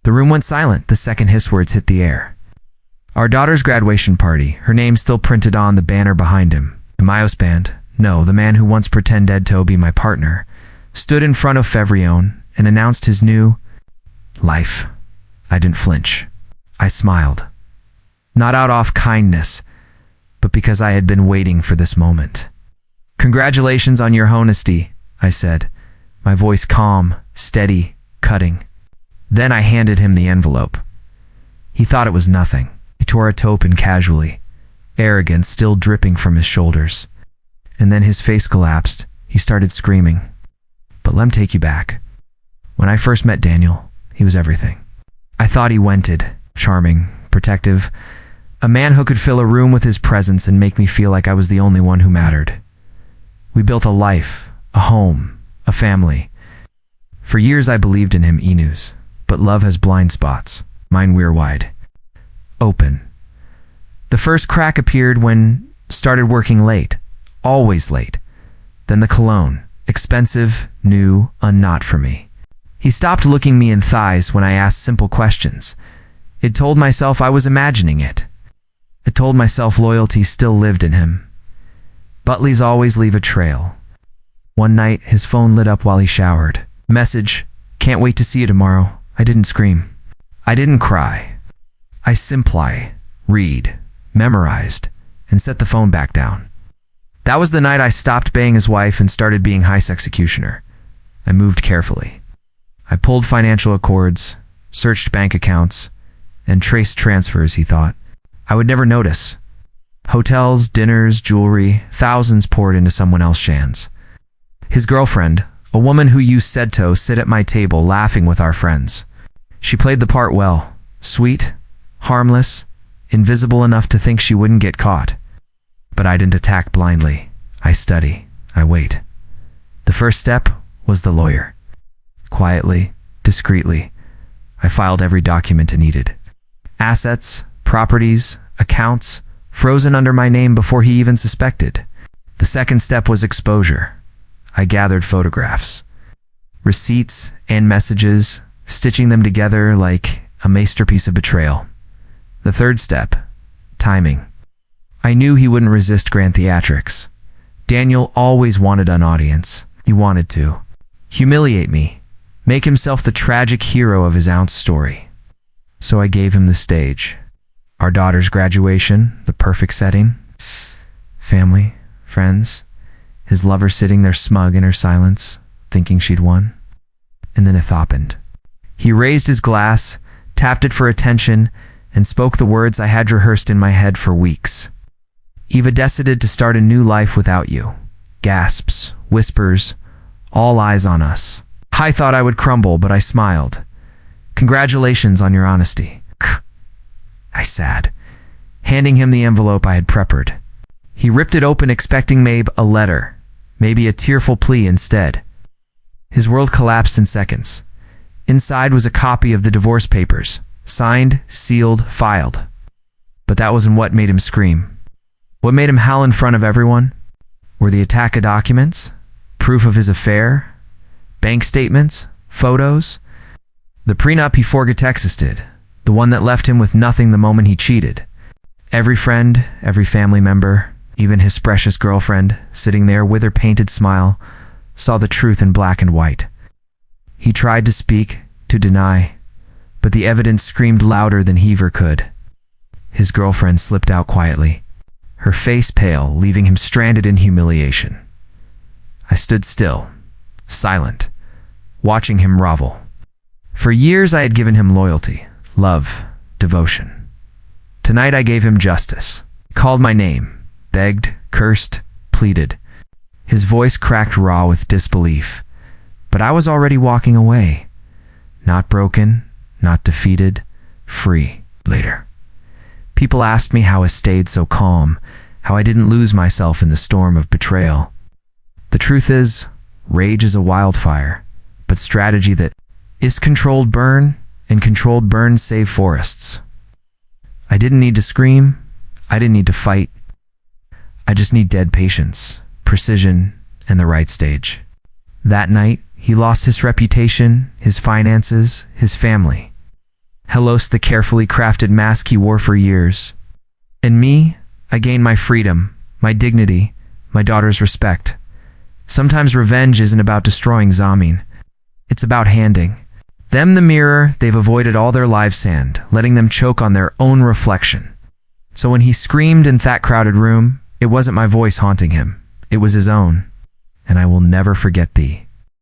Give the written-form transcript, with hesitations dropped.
The room went silent the second his words hit the air. Our daughter's graduation party, her name still printed on the banner behind him. Mayos Band, no, the man who once pretended to be my partner, stood in front of Fevrion and announced his new life. I didn't flinch. I smiled. Not out of kindness, but because I had been waiting for this moment. "Congratulations on your honesty," I said, my voice calm, steady, cutting. Then I handed him the envelope. He thought it was nothing. He tore it open casually, arrogance still dripping from his shoulders. And then his face collapsed. He started screaming. But let me take you back. When I first met Daniel, he was everything. I thought he wanted, charming, protective, a man who could fill a room with his presence and make me feel like I was the only one who mattered. We built a life, a home, a family. For years I believed in him, Enus, but love has blind spots. Mine were wide. Open. The first crack appeared when started working late, always late. Then the cologne, expensive, new, unnot for me. He stopped looking me in thighs when I asked simple questions. It told myself I was imagining it. It told myself loyalty still lived in him. Butleys always leave a trail. One night, his phone lit up while he showered. Message, "Can't wait to see you tomorrow." I didn't scream. I didn't cry. I simply read, memorized, and set the phone back down. That was the night I stopped being his wife and started being Heist executioner. I moved carefully. I pulled financial accords, searched bank accounts, and traced transfers he thought I would never notice. Hotels, dinners, jewelry, thousands poured into someone else's hands. His girlfriend, a woman who used Sedto, sit at my table laughing with our friends. She played the part well, sweet, harmless, invisible enough to think she wouldn't get caught. But I didn't attack blindly. I study. I wait. The first step was the lawyer. Quietly, discreetly, I filed every document it needed. Assets, properties, accounts, frozen under my name before he even suspected. The second step was exposure. I gathered photographs, receipts, and messages, stitching them together like a masterpiece of betrayal. The third step, timing. I knew he wouldn't resist grand theatrics. Daniel always wanted an audience. He wanted to humiliate me, make himself the tragic hero of his own story. So I gave him the stage. Our daughter's graduation, the perfect setting. Family, friends, his lover sitting there smug in her silence, thinking she'd won. And then it happened. He raised his glass, tapped it for attention, and spoke the words I had rehearsed in my head for weeks. Eva decided to start a new life without you. Gasps, whispers, all eyes on us. I thought I would crumble, but I smiled. Congratulations on your honesty. I said, handing him the envelope I had prepared. He ripped it open expecting maybe a letter, maybe a tearful plea instead. His world collapsed in seconds. Inside was a copy of the divorce papers, signed, sealed, filed. But that wasn't what made him scream. What made him howl in front of everyone were the Ataka documents, proof of his affair, bank statements, photos, the prenup he forgetexted, the one that left him with nothing the moment he cheated. Every friend, every family member, even his precious girlfriend, sitting there with her painted smile, saw the truth in black and white. He tried to speak, to deny, but the evidence screamed louder than he ever could. His girlfriend slipped out quietly, her face pale, leaving him stranded in humiliation. I stood still, silent, watching him grovel. For years I had given him loyalty, love, devotion. Tonight I gave him justice, called my name, begged, cursed, pleaded. His voice cracked raw with disbelief, but I was already walking away. Not broken, not defeated, free. Later, people asked me how I stayed so calm, how I didn't lose myself in the storm of betrayal. The truth is, rage is a wildfire, but strategy that is controlled burn, and controlled burn save forests. I didn't need to scream. I didn't need to fight. I just need dead patience, precision, and the right stage. That night, he lost his reputation, his finances, his family. Helos the carefully crafted mask he wore for years. And me, I gained my freedom, my dignity, my daughter's respect. Sometimes revenge isn't about destroying Zamin. It's about handing them the mirror they've avoided all their lives sand, letting them choke on their own reflection. So when he screamed in that crowded room, it wasn't my voice haunting him. It was his own. And I will never forget thee.